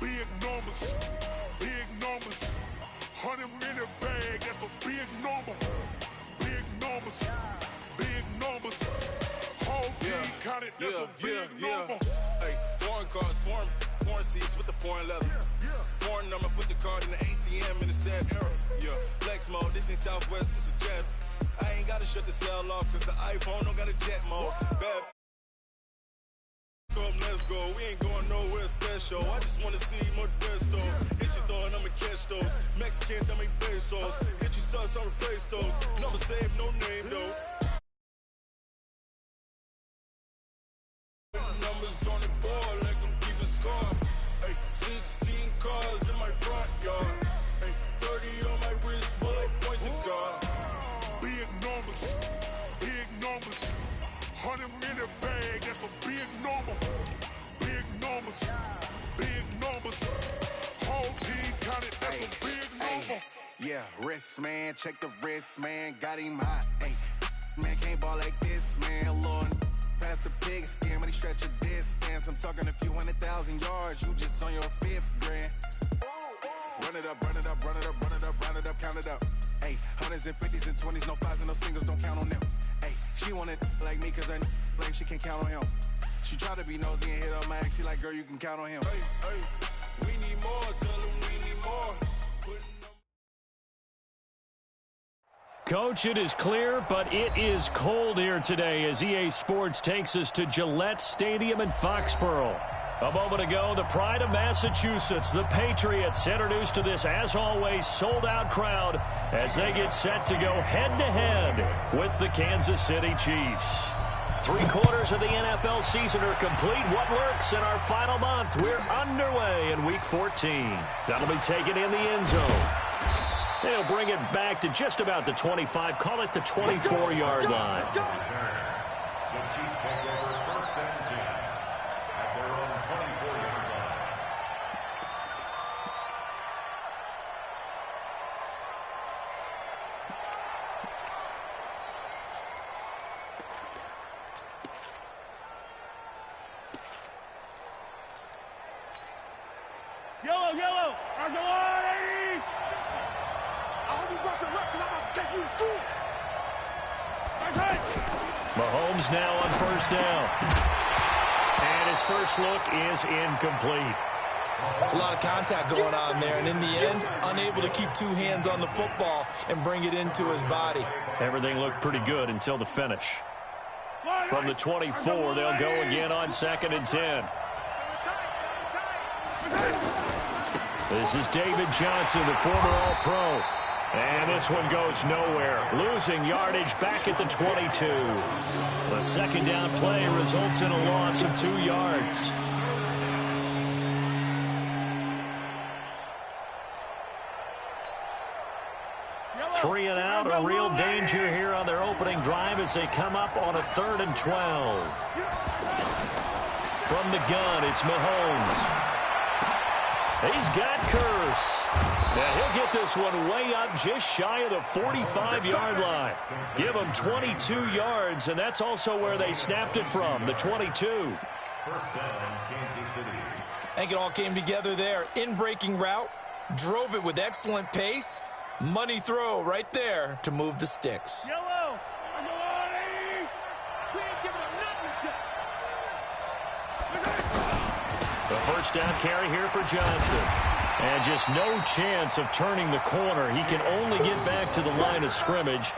Big numbers, big numbers. 100-minute bag, that's a big number. Big numbers, big numbers. Whole team counted, that's a big number. Hey, foreign cars, foreign seats with the foreign leather. Foreign number, put the card in the ATM in the sad era. Yeah, flex mode, this ain't Southwest, this is jet. I ain't gotta shut the cell off, cause the iPhone don't got a jet mode. Bad. Come, let's go. We ain't going nowhere special. I just wanna see more desto. Hit your throw and I'ma catch those. Mexican, dummy pesos. Hit your sauce, I'll replace those. Number saved, no name though. Numbers on the board, like them keep the score. Hey, 16 cars in my front yard. Hey, 30 on my wrist, bullet point to God. Big numbers, big numbers. 100-minute bag, that's a big number. Big numbers, big numbers. Whole team counted, that's a big number. Yeah, wrist man, check the wrist man, got him hot. Ay, man can't ball like this, man. Lord, past the pig skin when he stretch a distance. I'm talking a few 100,000 yards, you just on your 5th grand. Run it up, run it up, run it up, run it up, round it up, count it up. Ay, 100s and 50s and 20s, no 5s and no singles, don't count on them. Ay, she wanted like me cause I like she can't count on him. She tried to be nosy and hit up my ex, she like, girl, you can count on him. Hey, we need more, tell them we need more. Coach, it is clear, but it is cold here today as EA Sports takes us to Gillette Stadium in Foxborough. A moment ago, the pride of Massachusetts, the Patriots, introduced to this, as always, sold-out crowd as they get set to go head-to-head with the Kansas City Chiefs. 3/4 of the NFL season are complete. What lurks in our final month? We're underway in Week 14. That'll be taken in the end zone. They'll bring it back to just about the 25, call it the 24-yard line. The Chiefs take over first and 10 at their own 24-yard line. Yellow, there's a line, 80! I hope you brought your left because I'm about to take you to school. Mahomes now on first down. And his first look is incomplete. It's a lot of contact going on there, and in the end, unable to keep two hands on the football and bring it into his body. Everything looked pretty good until the finish. From the 24, they'll go again on 2nd and 10. This is David Johnson, the former All-Pro. And this one goes nowhere. Losing yardage back at the 22. The second down play results in a loss of 2 yards. Three and out, a real danger here on their opening drive as they come up on a 3rd and 12. From the gun, it's Mahomes. He's got Curse. Now he'll get this one way up just shy of the 45-yard line. Give him 22 yards, and that's also where they snapped it from, the 22. First down, Kansas City. I think it all came together there. In-breaking route, drove it with excellent pace. Money throw right there to move the sticks. Yellow, there's a line, 80! We ain't giving him nothing. The first down carry here for Johnson. And just no chance of turning the corner. He can only get back to the line of scrimmage.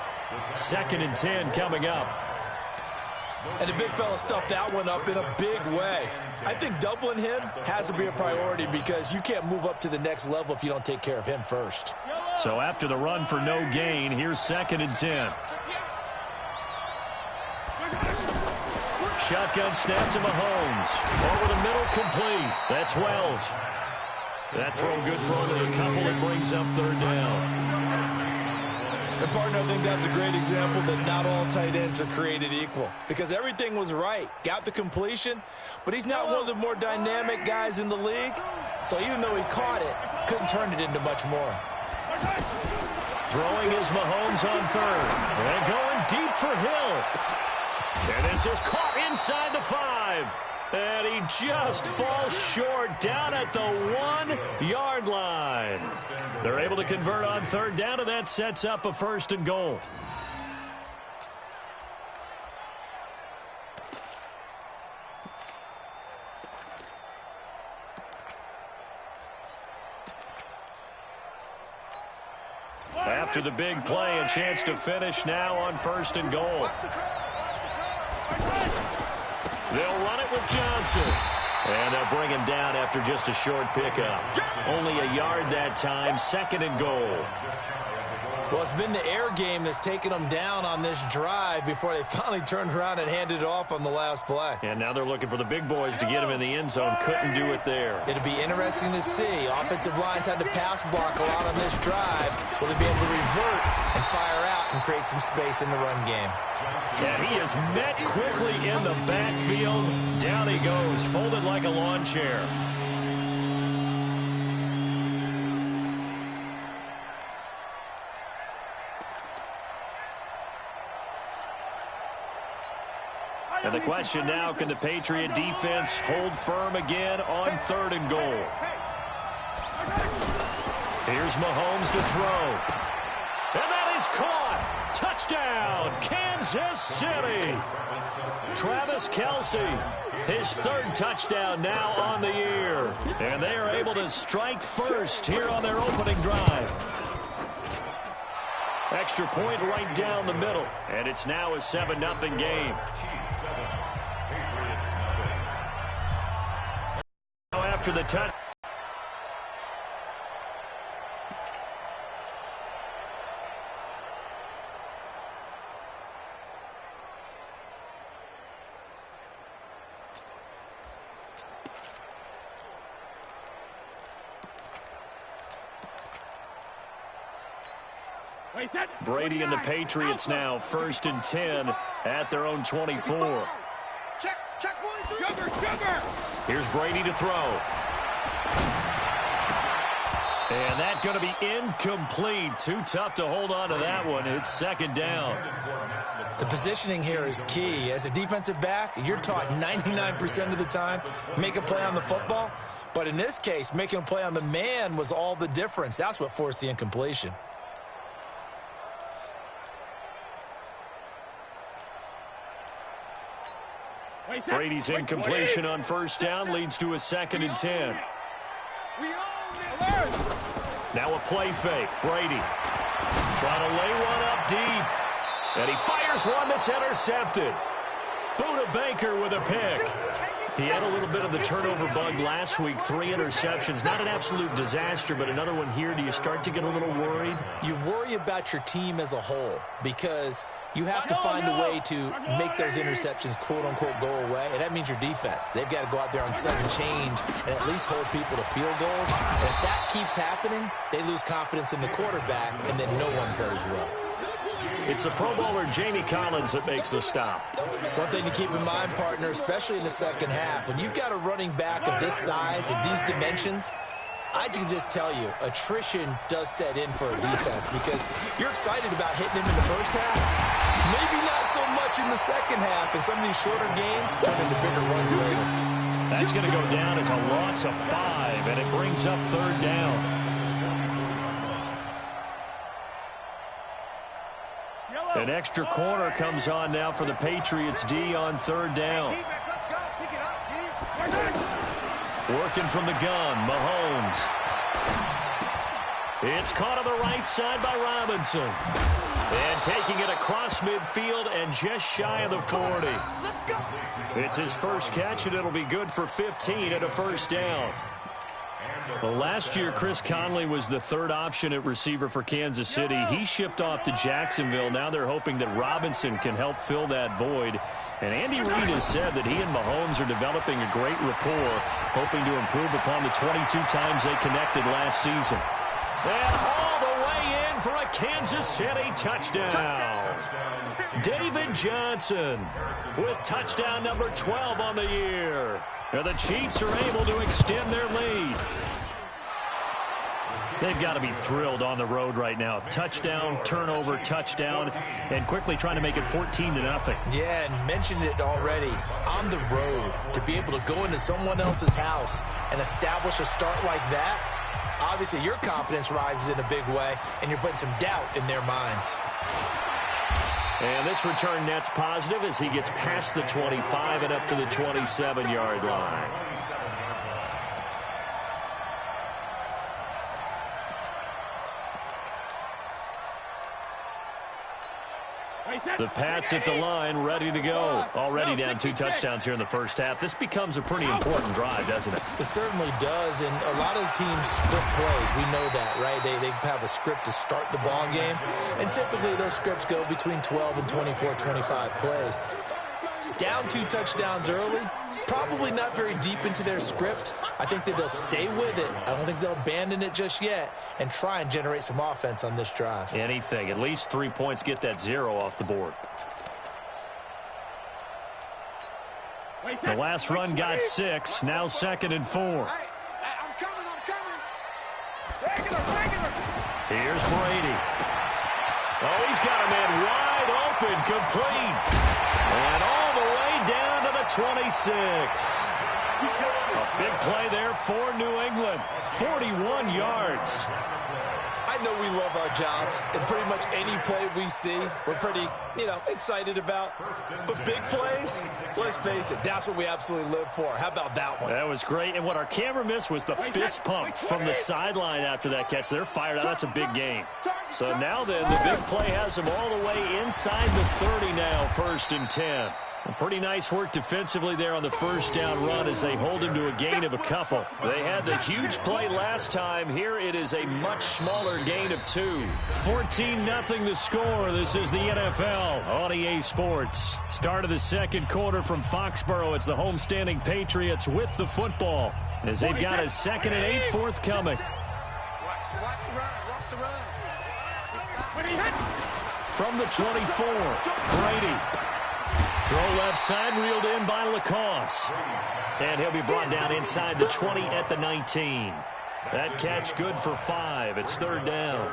2nd and 10 coming up. And the big fella stuffed that one up in a big way. I think doubling him has to be a priority because you can't move up to the next level if you don't take care of him first. So after the run for no gain, here's 2nd and 10. Shotgun snap to Mahomes. Over the middle, complete. That's Wells. That throw good for only a couple. It brings up 3rd down. And, partner, I think that's a great example that not all tight ends are created equal because everything was right. Got the completion, but he's not one of the more dynamic guys in the league. So even though he caught it, couldn't turn it into much more. Throwing is Mahomes on 3rd. And going deep for Hill. And this is caught inside the 5. And he just falls short down at the 1-yard line. They're able to convert on third down, and that sets up a 1st and goal. After the big play, a chance to finish now on 1st and goal. They'll run it with Johnson. And they'll bring him down after just a short pickup. Only a yard that time, 2nd and goal. Well, it's been the air game that's taken them down on this drive before they finally turned around and handed it off on the last play. And now they're looking for the big boys to get him in the end zone. Couldn't do it there. It'll be interesting to see. Offensive lines had to pass block a lot on this drive. Will they be able to revert and fire out and create some space in the run game? And he is met quickly in the backfield. Down he goes, folded like a lawn chair. And the question now, can the Patriot defense hold firm again on 3rd and goal? Here's Mahomes to throw. And that is caught. Touchdown, Kansas City. Travis Kelce, his 3rd touchdown now on the year. And they are able to strike first here on their opening drive. Extra point right down the middle. And it's now a 7-0 game. After the touch. Brady and the Patriots now 1st and 10 at their own 24. Here's Brady to throw. And that's going to be incomplete. Too tough to hold on to that one. It's 2nd down. The positioning here is key. As a defensive back, you're taught 99% of the time, make a play on the football. But in this case, making a play on the man was all the difference. That's what forced the incompletion. Brady's incompletion on 1st down leads to a 2nd and 10. Now a play fake. Brady trying to lay one up deep. And he fires one that's intercepted. Buda Baker with a pick. He had a little bit of the turnover bug last week. 3 interceptions. Not an absolute disaster, but another one here. Do you start to get a little worried? You worry about your team as a whole because you have to find a way to make those interceptions, quote-unquote, go away, and that means your defense. They've got to go out there on sudden change and at least hold people to field goals. And if that keeps happening, they lose confidence in the quarterback, and then no one plays well. It's the Pro Bowler Jamie Collins that makes the stop. One thing to keep in mind, partner, especially in the second half, when you've got a running back of this size and these dimensions, I can just tell you, attrition does set in for a defense because you're excited about hitting him in the first half, maybe not so much in the second half, and some of these shorter gains turn into bigger runs later. That's going to go down as a loss of 5, and it brings up 3rd down. An extra corner comes on now for the Patriots D on 3rd down. Working from the gun, Mahomes. It's caught on the right side by Robinson. And taking it across midfield and just shy of the 40. It's his first catch, and it'll be good for 15 and a 1st down. Well, last year, Chris Conley was the 3rd option at receiver for Kansas City. He shipped off to Jacksonville. Now they're hoping that Robinson can help fill that void. And Andy Reid has said that he and Mahomes are developing a great rapport, hoping to improve upon the 22 times they connected last season. And all the way in for a Kansas City touchdown. David Johnson with touchdown number 12 on the year. And the Chiefs are able to extend their lead. They've got to be thrilled on the road right now. Touchdown, turnover, touchdown, and quickly trying to make it 14-0. Yeah, and mentioned it already. On the road, to be able to go into someone else's house and establish a start like that, obviously your confidence rises in a big way, and you're putting some doubt in their minds. And this return net's positive as he gets past the 25 and up to the 27-yard line. The Pats at the line, ready to go. Already down 2 touchdowns here in the first half. This becomes a pretty important drive, doesn't it? It certainly does, and a lot of the teams script plays. We know that, right? They have a script to start the ball game, and typically those scripts go between 12 and 24, 25 plays. Down 2 touchdowns early, probably not very deep into their script. I think that they'll stay with it. I don't think they'll abandon it just yet and try and generate some offense on this drive. Anything. At least 3 points, get that 0 off the board. The last run got 6. Now 2nd and 4. I'm coming. Here's Brady. Oh, he's got a man wide open, complete. And all the way down to the 26. A big play there for New England. 41 yards. I know we love our jobs, and pretty much any play we see, we're pretty, excited about. But big plays, let's face it, that's what we absolutely live for. How about that one? That was great. And what our camera missed was the fist pump from the sideline after that catch. They're fired out. That's a big game. So now then, the big play has them all the way inside the 30 now, 1st and 10. Pretty nice work defensively there on the first down run as they hold him to a gain of a couple. They had the huge play last time. Here it is a much smaller gain of 2. 14-0 the score. This is the NFL on EA Sports. Start of the second quarter from Foxborough. It's the homestanding Patriots with the football as they've got a 2nd and 8 forthcoming. Watch the run. From the 24, Brady. Throw left side, reeled in by Lacoste. And he'll be brought down inside the 20 at the 19. That catch good for 5. It's 3rd down.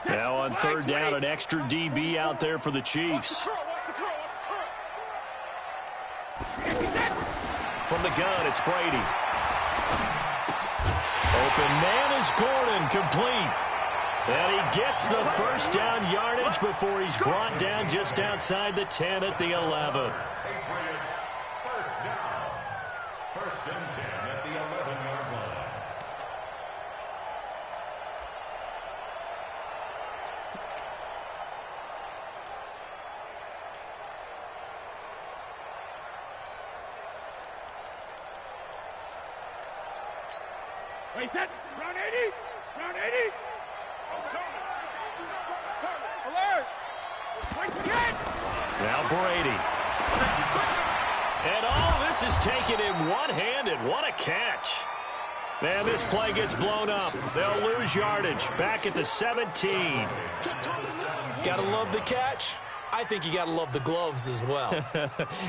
Now on 3rd down, an extra DB out there for the Chiefs. From the gun, it's Brady. Open man is Gordon, complete. And he gets the first down yardage before he's brought down just outside the 10 at the 11. Patriots, first down. 1st and 10 at the 11-yard line. Round 80. Alert. Now Brady. And all this is taken in one-handed. What a catch. And this play gets blown up. They'll lose yardage. Back at the 17. Gotta love the catch. I think you gotta love the gloves as well.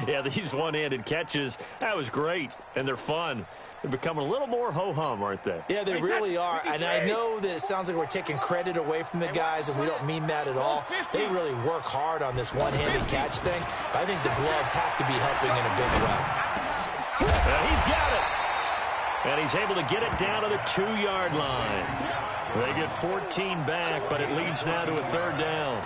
Yeah, these one-handed catches, that was great. And they're fun. They're becoming a little more ho-hum, aren't they? Yeah, they really are. And I know that it sounds like we're taking credit away from the guys, and we don't mean that at all. They really work hard on this one-handed catch thing. But I think the gloves have to be helping in a big way. He's got it. And he's able to get it down to the 2-yard line. They get 14 back, but it leads now to a 3rd down.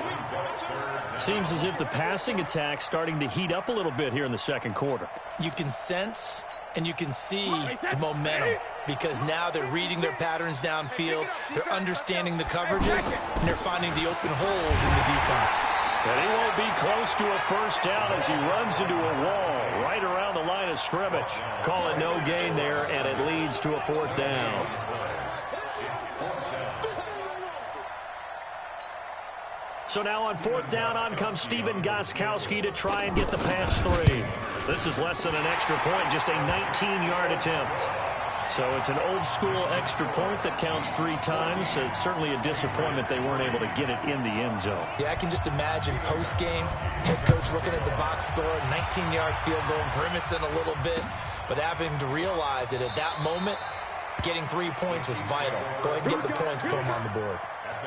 Seems as if the passing attack's starting to heat up a little bit here in the second quarter. You can sense and you can see the momentum because now they're reading their patterns downfield, they're understanding the coverages, and they're finding the open holes in the defense. And he won't be close to a first down as he runs into a wall right around the line of scrimmage. Call it no gain there, and it leads to a 4th down. So now on 4th down, on comes Steven Gostkowski to try and get the Pats 3. This is less than an extra point, just a 19-yard attempt. So it's an old-school extra point that counts 3 times. So it's certainly a disappointment they weren't able to get it in the end zone. Yeah, I can just imagine post-game, head coach looking at the box score, 19-yard field goal, grimacing a little bit, but having to realize that at that moment, getting 3 points was vital. Go ahead and get the points, put them on the board.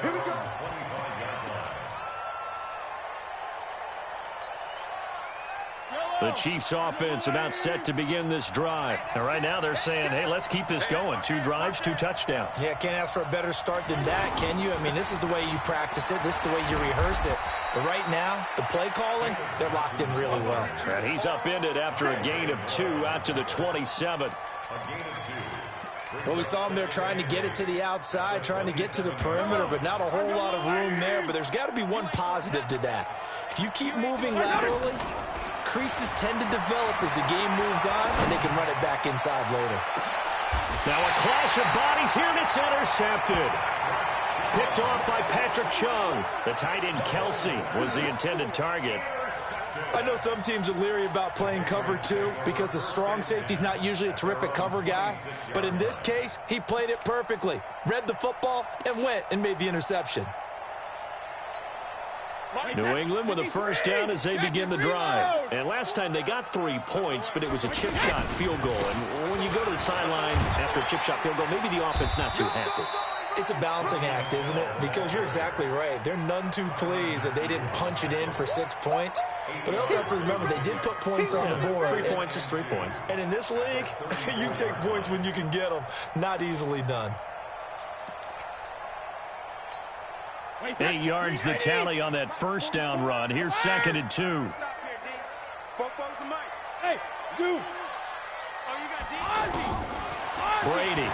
Here we go. The Chiefs offense about set to begin this drive. And right now they're saying, hey, let's keep this going. 2 drives, 2 touchdowns. Yeah, can't ask for a better start than that, can you? I mean, this is the way you practice it. This is the way you rehearse it. But right now, the play calling, they're locked in really well. And he's upended after a gain of 2 out to the 27. Well, we saw him there trying to get it to the outside, trying to get to the perimeter, but not a whole lot of room there. But there's got to be one positive to that. If you keep moving laterally, creases tend to develop as the game moves on, and they can run it back inside later. Now a clash of bodies here, and it's intercepted. Picked off by Patrick Chung. The tight end Kelsey was the intended target. I know some teams are leery about playing cover 2 because the strong safety's not usually a terrific cover guy. But in this case, he played it perfectly. Read the football and went and made the interception. New England with a first down as they begin the drive. And last time they got 3 points, but it was a chip shot field goal. And when you go to the sideline after a chip shot field goal, maybe the offense not too happy. It's a balancing act, isn't it? Because you're exactly right. They're none too pleased that they didn't punch it in for 6 points. But they also have to remember they did put points on the board. 3 points is 3 points. And in this league, you take points when you can get them. Not easily done. 8 yards the tally on that first down run. Here's 2nd and 2. Hey, Zoo. Oh, you got Brady.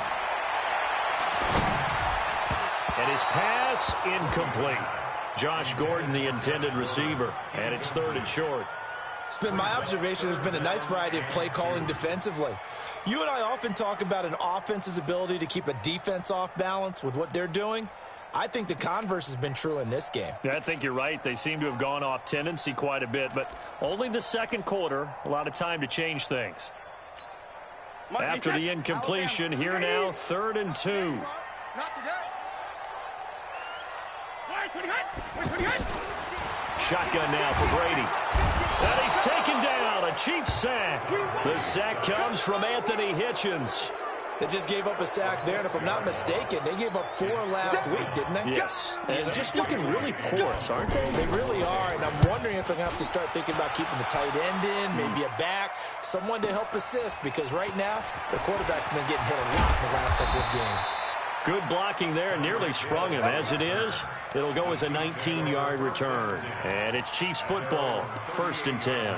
And his pass incomplete. Josh Gordon, the intended receiver. And it's 3rd and short. It's been my observation there's been a nice variety of play calling defensively. You and I often talk about an offense's ability to keep a defense off balance with what they're doing. I think the converse has been true in this game. Yeah, I think you're right. They seem to have gone off tendency quite a bit, but only the second quarter, a lot of time to change things. After the incompletion, here now, 3rd and 2. Shotgun now for Brady. And he's taken down, a Chiefs sack. The sack comes from Anthony Hitchens. They just gave up a sack there, and if I'm not mistaken, they gave up 4 last week, didn't they? Yes. And just looking really porous, aren't they? They really are, and I'm wondering if they're going to have to start thinking about keeping the tight end in, maybe a back, someone to help assist, because right now, the quarterback's been getting hit a lot in the last couple of games. Good blocking there, nearly sprung him. As it is, it'll go as a 19-yard return. And it's Chiefs football, 1st and 10.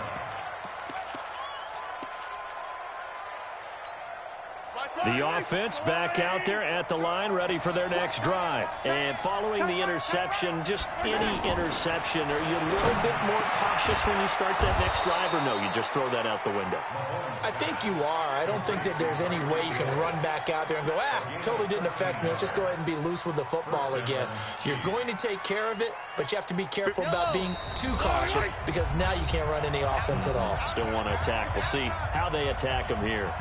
The offense back out there at the line, ready for their next drive. And following the interception, just any interception, are you a little bit more cautious when you start that next drive, or no, you just throw that out the window? I think you are. I don't think that there's any way you can run back out there and go, totally didn't affect me. Let's just go ahead and be loose with the football again. You're going to take care of it, but you have to be careful about being too cautious because now you can't run any offense at all. Still want to attack. We'll see how they attack them here.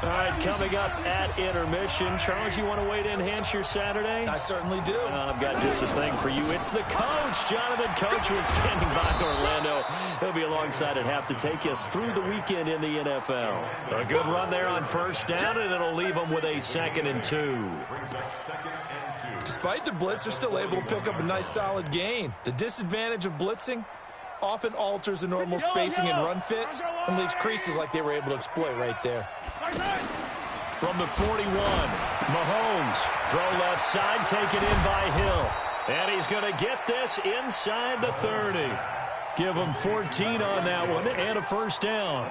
All right, coming up at intermission. Charles, you want to wait to enhance your Saturday? I certainly do. I've got just a thing for you. It's the coach, Jonathan Coachman, standing by Orlando. He'll be alongside at half to take us through the weekend in the NFL. A good run there on first down, and it'll leave them with a 2nd and 2. Despite the blitz, they're still able to pick up a nice solid gain. The disadvantage of blitzing often alters the normal spacing and run fits and leaves creases like they were able to exploit right there. From the 41, Mahomes, throw left side, taken in by Hill. And he's going to get this inside the 30. Give him 14 on that one and a first down.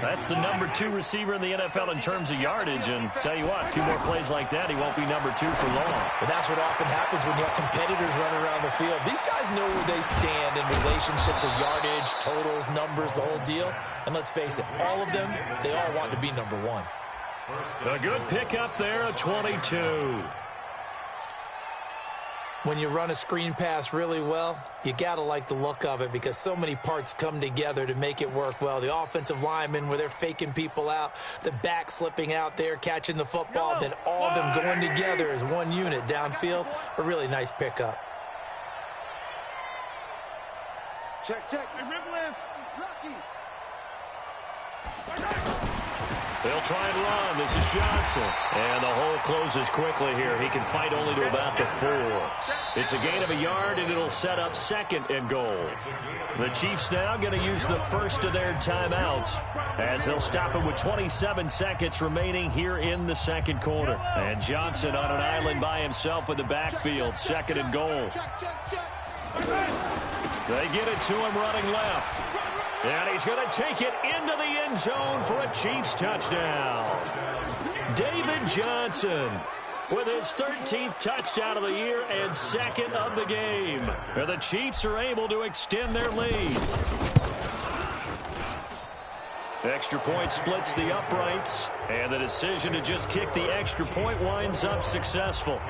That's the number 2 receiver in the NFL in terms of yardage. And tell you what, a few more plays like that, he won't be number 2 for long. But that's what often happens when you have competitors running around the field. These guys know where they stand in relationship to yardage, totals, numbers, the whole deal. And let's face it, all of them, they all want to be number 1. A good pickup there, a 22. When you run a screen pass really well, you got to like the look of it because so many parts come together to make it work well. The offensive linemen, where they're faking people out, the back slipping out there, catching the football, then all of them going together as one unit downfield. A really nice pickup. Check. Hey, rip left. Lucky. They'll try and run. This is Johnson. And the hole closes quickly here. He can fight only to about the 4. It's a gain of a yard, and it'll set up 2nd and goal. The Chiefs now going to use the first of their timeouts as they'll stop it with 27 seconds remaining here in the 2nd quarter. And Johnson on an island by himself in the backfield. 2nd and goal. They get it to him running left. And he's going to take it into the end zone for a Chiefs touchdown. David Johnson with his 13th touchdown of the year and 2nd of the game. And the Chiefs are able to extend their lead. Extra point splits the uprights, and the decision to just kick the extra point winds up successful.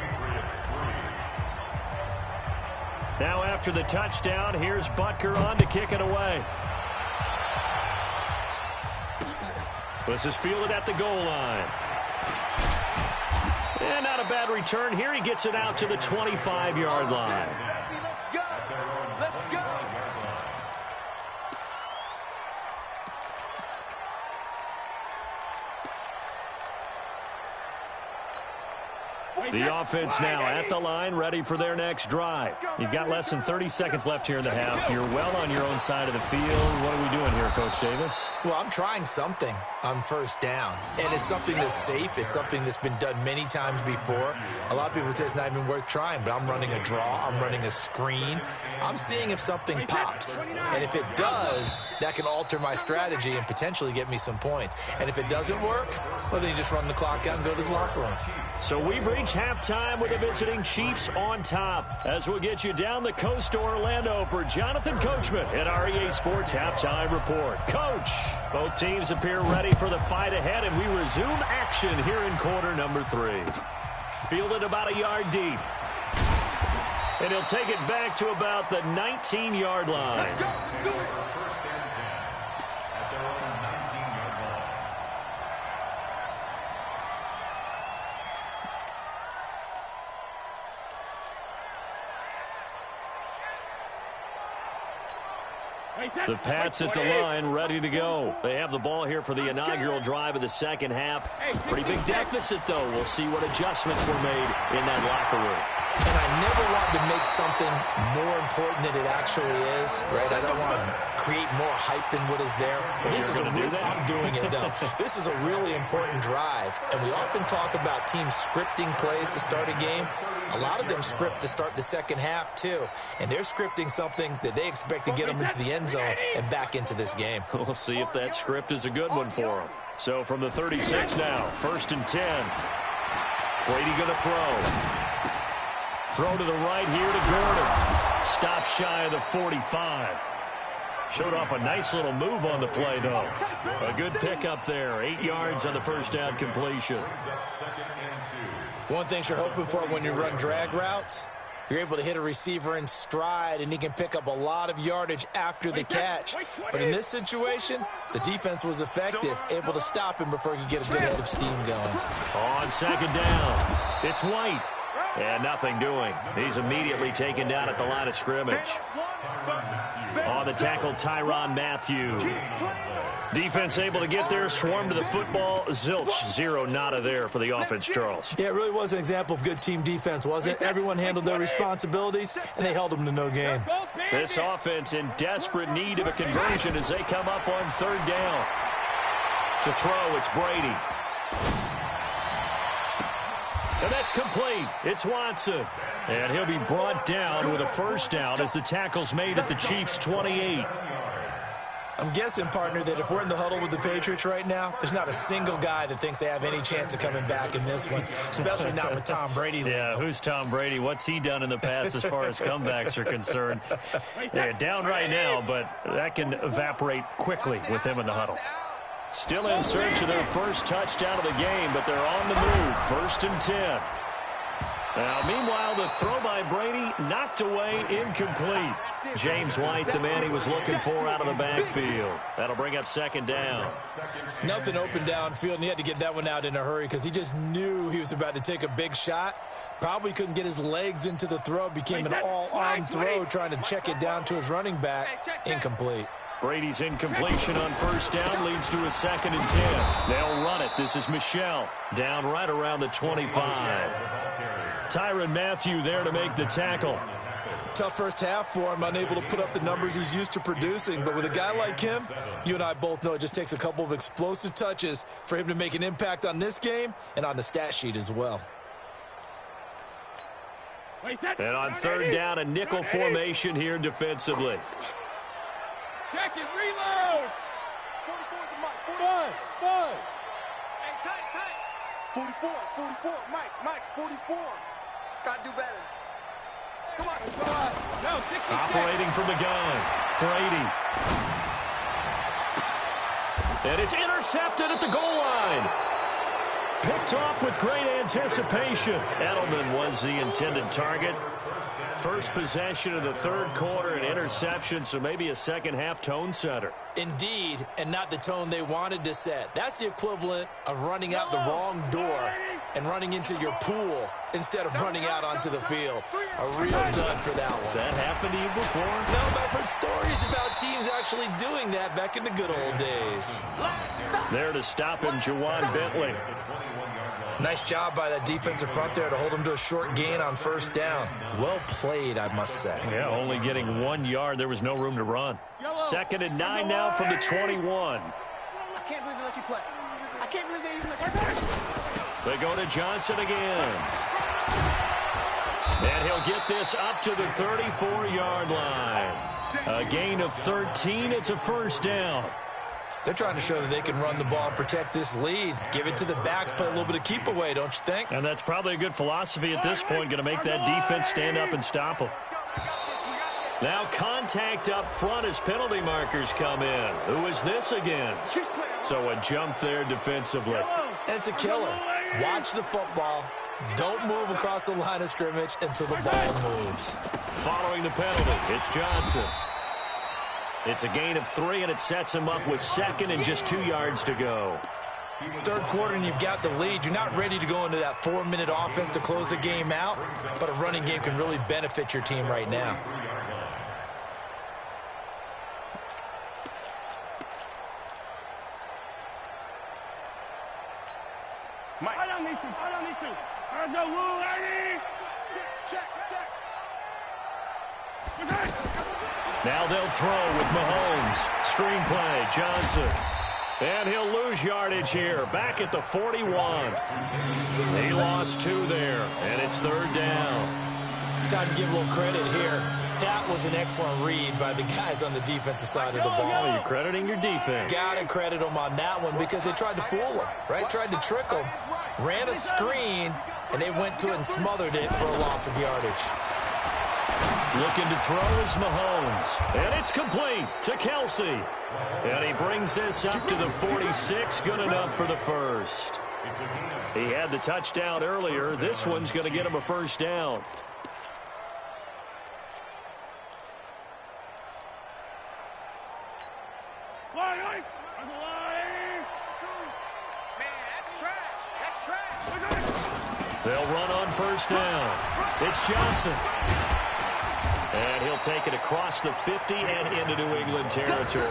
Now after the touchdown, here's Butker on to kick it away. This is fielded at the goal line. And not a bad return here. He gets it out to the 25-yard line. Let's go. The offense now at the line, ready for their next drive. You've got less than 30 seconds left here in the half. You're well on your own side of the field. What are we doing here, Coach Davis? Well, I'm trying something on first down, and it's something that's safe. It's something that's been done many times before. A lot of people say it's not even worth trying, but I'm running a draw. I'm running a screen. I'm seeing if something pops, and if it does, that can alter my strategy and potentially get me some points. And if it doesn't work, well, then you just run the clock out and go to the locker room. So we've reached halftime with the visiting Chiefs on top. As we'll get you down the coast to Orlando for Jonathan Coachman at our EA Sports Halftime Report. Coach, both teams appear ready for the fight ahead, and we resume action here in quarter number 3. Fielded about a yard deep. And he'll take it back to about the 19-yard line. The Pats at the line, ready to go. They have the ball here for the inaugural drive of the second half. Pretty big deficit, though. We'll see what adjustments were made in that locker room. And I never want to make something more important than it actually is, right? I don't want to create more hype than what is there. But this is I'm doing it, though. This is a really important drive. And we often talk about teams scripting plays to start a game. A lot of them script to start the second half, too. And they're scripting something that they expect to get them into the end zone and back into this game. We'll see if that script is a good one for them. So from the 36 now, 1st and 10. Brady going to throw. Throw to the right here to Gordon. Stop shy of the 45. Showed off a nice little move on the play, though. A good pickup there. 8 yards on the first down completion. One thing you're hoping for when you run drag routes, you're able to hit a receiver in stride, and he can pick up a lot of yardage after the catch. But in this situation, the defense was effective, able to stop him before he could get a good head of steam going. On second down, it's White. And nothing doing. He's immediately taken down at the line of scrimmage. On the tackle, Tyrann Mathieu. Defense able to get there, swarm to the football. Zilch, 0 nada there for the offense, Charles. Yeah, it really was an example of good team defense, wasn't it? Everyone handled their responsibilities, and they held them to no gain. This offense in desperate need of a conversion as they come up on 3rd down. To throw, it's Brady. And that's complete. It's Watson. And he'll be brought down with a first down as the tackle's made at the Chiefs' 28. I'm guessing, partner, that if we're in the huddle with the Patriots right now, there's not a single guy that thinks they have any chance of coming back in this one, especially not with Tom Brady. Yeah, who's Tom Brady? What's he done in the past as far as comebacks are concerned? Yeah, down right now, but that can evaporate quickly with him in the huddle. Still in search of their first touchdown of the game, but they're on the move. 1st and 10. Now, meanwhile, the throw by Brady knocked away, incomplete. James White, the man he was looking for out of the backfield. That'll bring up second down. Nothing open downfield, and he had to get that one out in a hurry because he just knew he was about to take a big shot. Probably couldn't get his legs into the throw. Became an all-arm throw trying to check it down to his running back. Incomplete. Brady's incompletion on first down leads to a 2nd and 10. They'll run it. This is Michel down right around the 25. Tyrann Mathieu there to make the tackle. Tough first half for him, unable to put up the numbers he's used to producing. But with a guy like him, you and I both know it just takes a couple of explosive touches for him to make an impact on this game and on the stat sheet as well. And on third down, a nickel formation here defensively. Check it, reload! 44, Hey, tight. 44, Mike, 44. Gotta do better. Come on. No, 60. Operating from the gun, Brady. And it's intercepted at the goal line. Picked off with great anticipation. Edelman was the intended target. First possession of the third quarter, an interception, so maybe a second-half tone setter. Indeed, and not the tone they wanted to set. That's the equivalent of running out the wrong door and running into your pool instead of running out onto the field. A real dud for that one. Has that happened to you before? No, but I've heard stories about teams actually doing that back in the good old days. There to stop him, Juwan Bentley. Nice job by that defensive front there to hold him to a short gain on first down. Well played, I must say. Yeah, only getting 1 yard. There was no room to run. 2nd and 9 now from the 21. I can't believe they let you play. I can't believe they even let you play. They go to Johnson again. And he'll get this up to the 34-yard line. A gain of 13. It's a first down. They're trying to show that they can run the ball and protect this lead. Give it to the backs, play a little bit of keep away, don't you think? And that's probably a good philosophy at this point, going to make that defense stand up and stop them. Now contact up front as penalty markers come in. Who is this against? So a jump there defensively. And it's a killer. Watch the football. Don't move across the line of scrimmage until the ball moves. Following the penalty, it's Johnson. It's a gain of 3, and it sets him up with 2nd and just 2 yards to go. Third quarter, and you've got the lead. You're not ready to go into that 4-minute offense to close the game out, but a running game can really benefit your team right now. Mike. I don't need to. There's no rule, Eddie. Check. Now they'll throw with Mahomes. Screen play, Johnson. And he'll lose yardage here. Back at the 41. He lost 2 there, and it's third down. Time to give a little credit here. That was an excellent read by the guys on the defensive side of the ball. Oh, you're crediting your defense. Gotta credit them on that one because they tried to fool him, right? Tried to trick him. Ran a screen, and they went to it and smothered it for a loss of yardage. Looking to throw is Mahomes. And it's complete to Kelsey. And he brings this up to the 46. Good enough for the first. He had the touchdown earlier. This one's going to get him a first down. They'll run on first down. It's Johnson. And he'll take it across the 50 and into New England territory.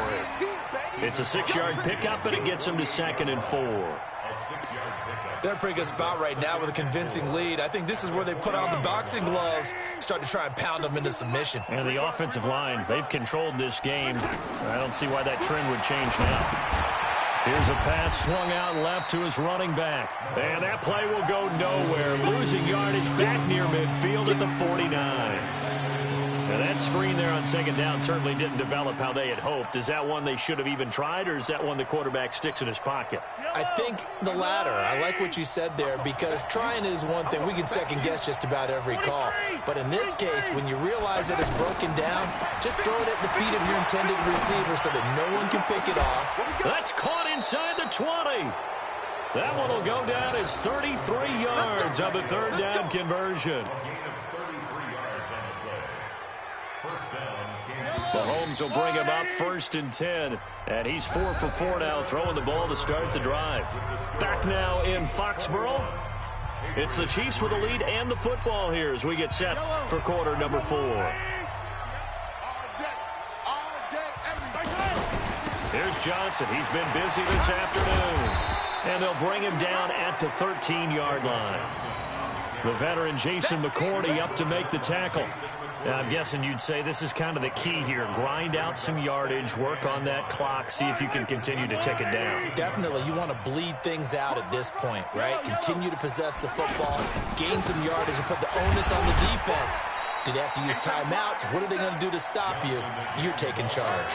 It's a 6-yard pickup, and it gets him to 2nd and 4. They're in a pretty good spot right now with a convincing lead. I think this is where they put on the boxing gloves, start to try and pound them into submission. And the offensive line, they've controlled this game. I don't see why that trend would change now. Here's a pass swung out left to his running back. And that play will go nowhere. Losing yardage back near midfield at the 49. And that screen there on second down certainly didn't develop how they had hoped. Is that one they should have even tried, or is that one the quarterback sticks in his pocket? I think the latter. I like what you said there, because trying is one thing. We can second-guess just about every call. But in this case, when you realize that it's broken down, just throw it at the feet of your intended receiver so that no one can pick it off. That's caught inside the 20. That one will go down as 33 yards. yards on the third down conversion. Mahomes will bring him up 1st and 10. And he's 4 for 4 now, throwing the ball to start the drive. Back now in Foxborough. It's the Chiefs with the lead and the football here as we get set for quarter number 4. Here's Johnson. He's been busy this afternoon. And they'll bring him down at the 13-yard line. The veteran Jason McCourty up to make the tackle. I'm guessing you'd say this is kind of the key here. Grind out some yardage, work on that clock, see if you can continue to tick it down. Definitely. You want to bleed things out at this point, right? Continue to possess the football, gain some yardage, and put the onus on the defense. Do they have to use timeouts? What are they going to do to stop you? You're taking charge.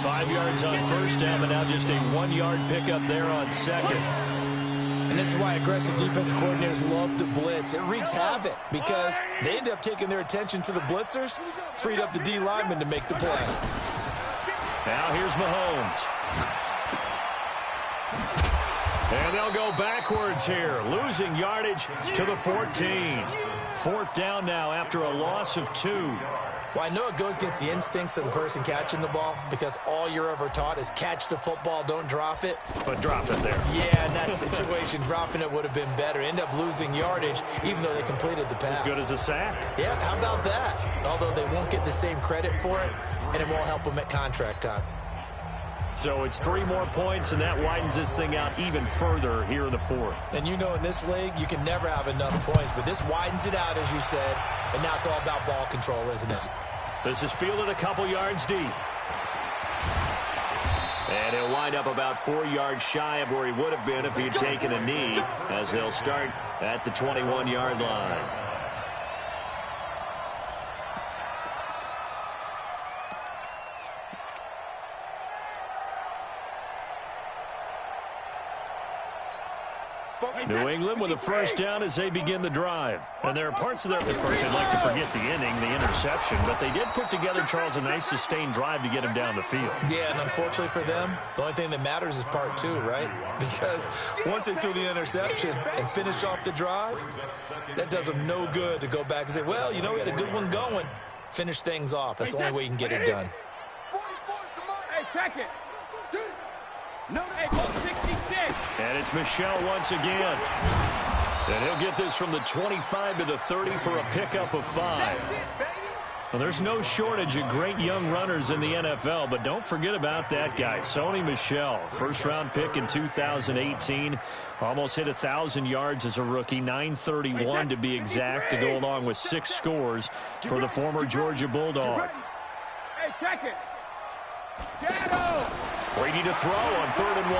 5 yards on first down, and now just a 1-yard pickup there on second. And this is why aggressive defense coordinators love to blitz. It wreaks havoc because they end up taking their attention to the blitzers, freed up the D lineman to make the play. Now here's Mahomes. And they'll go backwards here, losing yardage to the 14. 4th down now after a loss of 2. Well, I know it goes against the instincts of the person catching the ball because all you're ever taught is catch the football, don't drop it. But drop it there. Yeah, in that situation, dropping it would have been better. End up losing yardage even though they completed the pass. As good as a sack. Yeah, how about that? Although they won't get the same credit for it, and it won't help them at contract time. So it's 3 more points, and that widens this thing out even further here in the 4th. And you know in this league, you can never have enough points, but this widens it out, as you said, and now it's all about ball control, isn't it? This is fielded a couple yards deep. And he'll wind up about 4 yards shy of where he would have been if he had taken a knee, as they'll start at the 21-yard line. New England with a first down as they begin the drive. And there are parts of their, of course, they'd like to forget the inning, the interception, but they did put together, Charles, a nice sustained drive to get him down the field. Yeah, and unfortunately for them, the only thing that matters is part 2, right? Because once they threw the interception and finished off the drive, that does them no good to go back and say, well, you know, we had a good one going. Finish things off. That's the only way you can get it done. Hey, check it. No, hey, 66. And it's Michel once again. And he'll get this from the 25 to the 30 for a pickup of 5. Well, there's no shortage of great young runners in the NFL, but don't forget about that guy, Sony Michel. First-round pick in 2018. Almost hit 1,000 yards as a rookie, 931 to be exact, to go along with 6 scores for the former Georgia Bulldog. Hey, check it. Shadow. Brady to throw on 3rd and 1.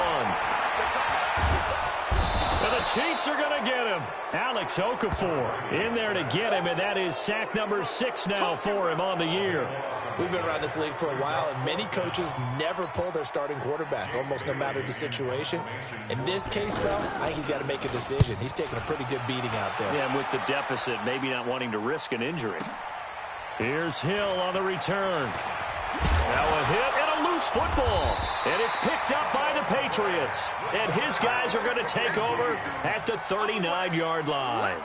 And the Chiefs are going to get him. Alex Okafor in there to get him, and that is sack number 6 now for him on the year. We've been around this league for a while, and many coaches never pull their starting quarterback, almost no matter the situation. In this case, though, I think he's got to make a decision. He's taking a pretty good beating out there. Yeah, and with the deficit, maybe not wanting to risk an injury. Here's Hill on the return. Now a hit and a loose football. And it's picked up by the Patriots. And his guys are going to take over at the 39-yard line.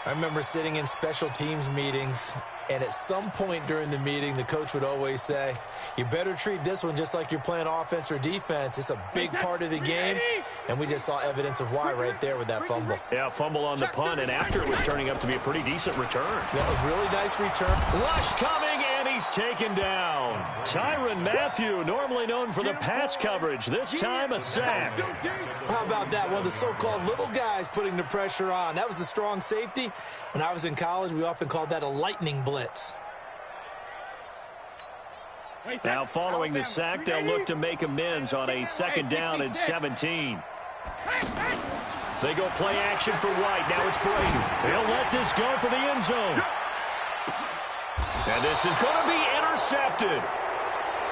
I remember sitting in special teams meetings, and at some point during the meeting, the coach would always say, you better treat this one just like you're playing offense or defense. It's a big part of the game, and we just saw evidence of why right there with that fumble. Yeah, fumble on the punt, and after it was turning up to be a pretty decent return. Yeah, a really nice return. Rush coming, and he's taken down. Tyrann Mathieu, normally known for the pass coverage, this time a sack. How about that? One of the so-called little guys putting the pressure on. That was the strong safety. When I was in college, we often called that a lightning blitz. Now following the sack, they'll look to make amends on a 2nd down and 17. They go play action for White. Now it's Brady. They'll let this go for the end zone. And this is going to be intercepted.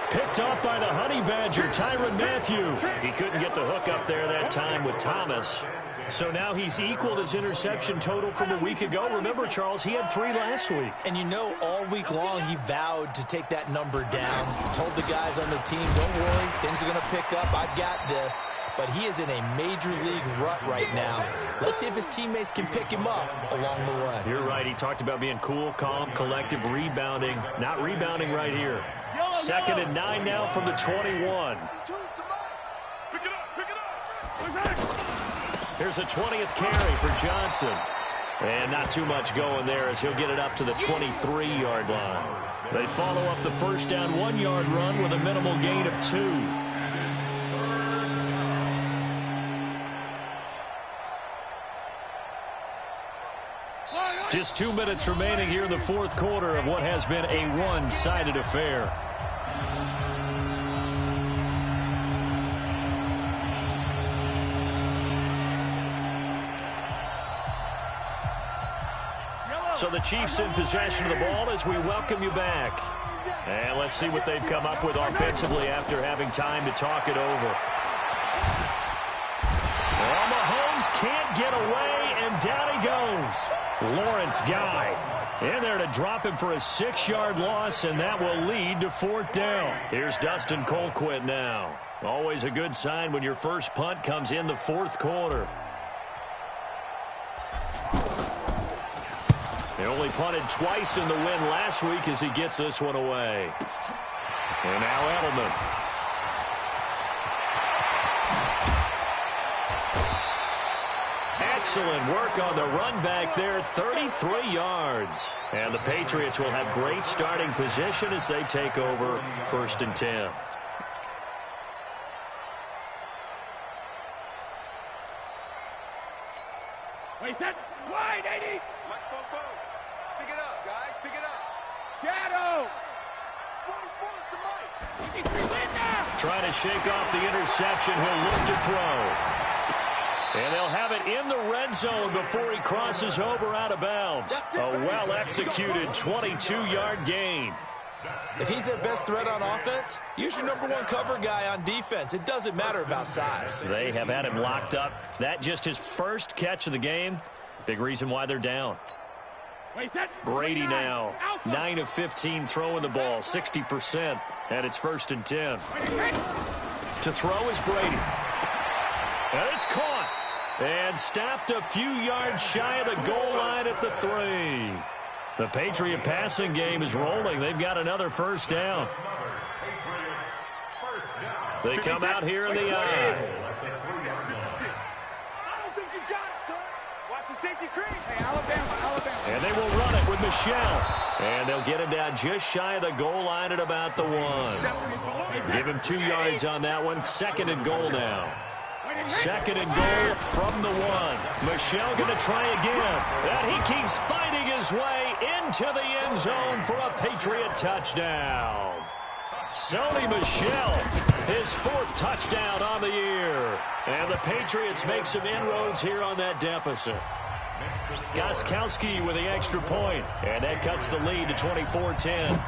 Picked off by the Honey Badger, Tyrann Mathieu. He couldn't get the hook up there that time with Thomas. So now he's equaled his interception total from a week ago. Remember, Charles, he had 3 last week. And you know, all week long he vowed to take that number down. Told the guys on the team, don't worry, things are going to pick up. I've got this. but he is in a major league rut right now. Let's see if his teammates can pick him up along the way. You're right. He talked about being cool, calm, collective, rebounding. Not rebounding right here. 2nd and 9 now from the 21. Here's a 20th carry for Johnson. And not too much going there as he'll get it up to the 23-yard line. They follow up the first down 1-yard run with a minimal gain of 2. Just 2 minutes remaining here in the fourth quarter of what has been a one-sided affair. So the Chiefs in possession of the ball as we welcome you back. And let's see what they've come up with offensively after having time to talk it over. Well, Mahomes can't get away, and down he goes. Lawrence Guy in there to drop him for a 6-yard loss, and that will lead to 4th down. Here's Dustin Colquitt now. Always a good sign when your first punt comes in the fourth quarter. He only punted twice in the win last week as he gets this one away. And now Edelman. Excellent work on the run back there, 33 yards. And the Patriots will have great starting position as they take over 1st and 10. Wait, set. Wide, 80. Pick it up, guys. Pick it up. Shadow. Trying to shake off the interception. He'll look to throw. And they'll have it in the red zone before he crosses over out of bounds. A well-executed 22-yard gain. If he's their best threat on offense, use your #1 cover guy on defense. It doesn't matter about size. They have had him locked up. That just his first catch of the game. Big reason why they're down. Brady now, 9 of 15 throwing the ball, 60%. And it's 1st and 10. To throw is Brady. And it's caught. And stopped a few yards shy of the goal line at the 3. The Patriot passing game is rolling. They've got another 1st down. They come out here in the eye. I don't think you got it, son. Watch the safety creep. Hey, Alabama. And they will run it with Michelle. And they'll get him down just shy of the goal line at about the 1. Give him 2 yards on that one. 2nd and goal now. 2nd and goal from the 1. Michelle going to try again. And he keeps fighting his way into the end zone for a Patriot touchdown. Sony Michel, his 4th touchdown on the year. And the Patriots make some inroads here on that deficit. Gostkowski with the extra point. And that cuts the lead to 24-10.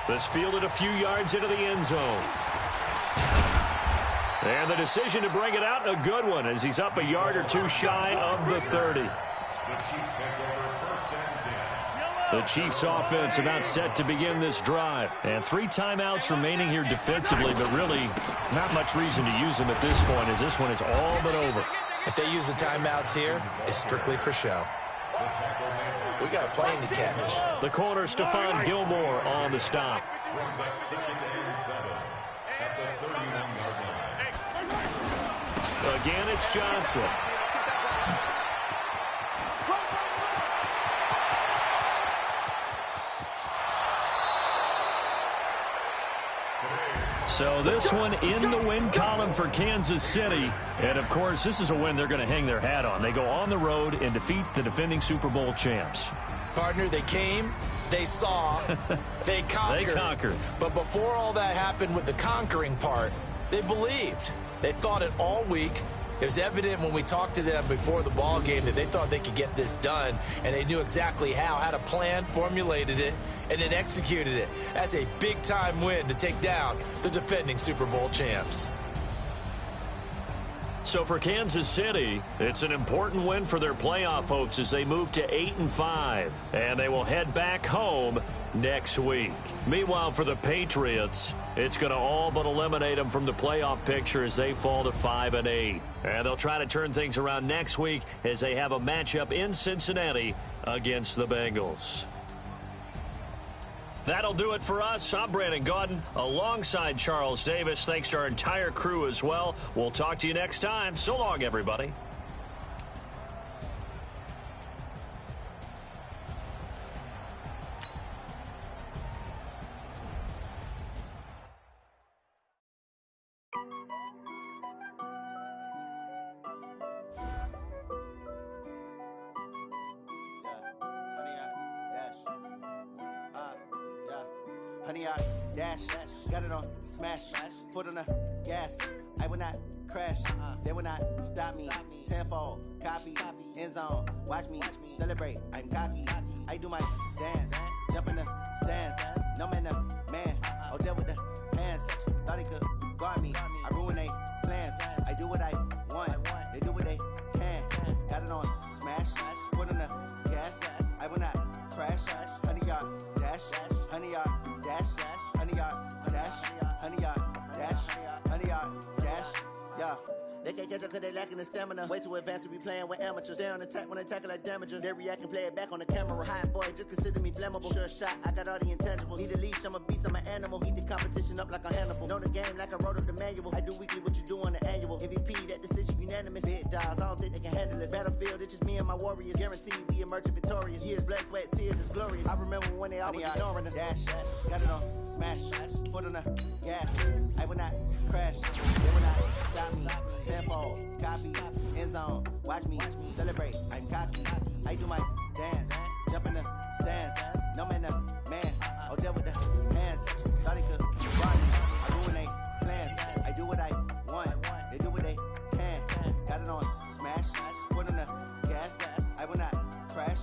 This fielded a few yards into the end zone. And the decision to bring it out, a good one, as he's up a yard or 2 shy of the 30. The Chiefs offense about set to begin this drive. And 3 timeouts remaining here defensively, but really not much reason to use them at this point, as this one is all but over. If they use the timeouts here, it's strictly for show. We got a plane to catch. The corner, Stephon Gilmore, on the stop. Again, it's Johnson. So this one in the win column for Kansas City. And, of course, this is a win they're going to hang their hat on. They go on the road and defeat the defending Super Bowl champs. Partner, they came, they saw, they conquered. They conquered. But before all that happened with the conquering part, they believed. They thought it all week. It was evident when we talked to them before the ball game that they thought they could get this done, and they knew exactly how, had a plan, formulated it, and then executed it. That's a big-time win to take down the defending Super Bowl champs. So for Kansas City, it's an important win for their playoff hopes as they move to 8-5, and they will head back home next week. Meanwhile, for the Patriots, It's going to all but eliminate them from the playoff picture as they fall to 5-8. And they'll try to turn things around next week as they have a matchup in Cincinnati against the Bengals. That'll do it for us. I'm Brandon Gaudin alongside Charles Davis. Thanks to our entire crew as well. We'll talk to you next time. So long, everybody. Honey, I dash, got it on smash, foot on the gas. I will not crash, they will not stop me. Tenfold, copy, end zone, watch me celebrate. I'm cocky, I do my dance, jump in the stands. No man, the man, oh, deal with the hands. Thought he could guard me, I ruin they plans. I do what I want, they do what they can. Got it on smash, foot on the gas. I will not crash, honey, yard dash, honey, yard dash, honey, yard dash, honey, yard dash, honey, yard dash, yeah. They can't catch up cause they lacking the stamina. Way too advanced to be playing with amateurs. They on attack when they tackle like damager. They react and play it back on the camera. Hot boy, just consider me flammable. Sure shot, I got all the intangibles. Need a leash, I'm a beast, I'm an animal. Heat the competition up like a Hannibal. Know the game like I wrote up the manual. I do weekly what you do on the annual. MVP, that decision unanimous. Big dogs, I don't think they can handle it. Battlefield, it's just me and my warriors. Guaranteed we emerging victorious. Years, blood, sweat, tears, is glorious. I remember when they always ignoring us. Dash, got it on smash, foot on the gas. I will not crash, they will not stop me. Tenfold, copy, end zone, watch me celebrate. I'm cocky, I do my dance, jump in the stands. No man, the man, oh, deal with the hands. Thought he could guard me, I ruin they plans. I do what I want, they do what they can. Got it on smash, foot on the gas. I will not crash.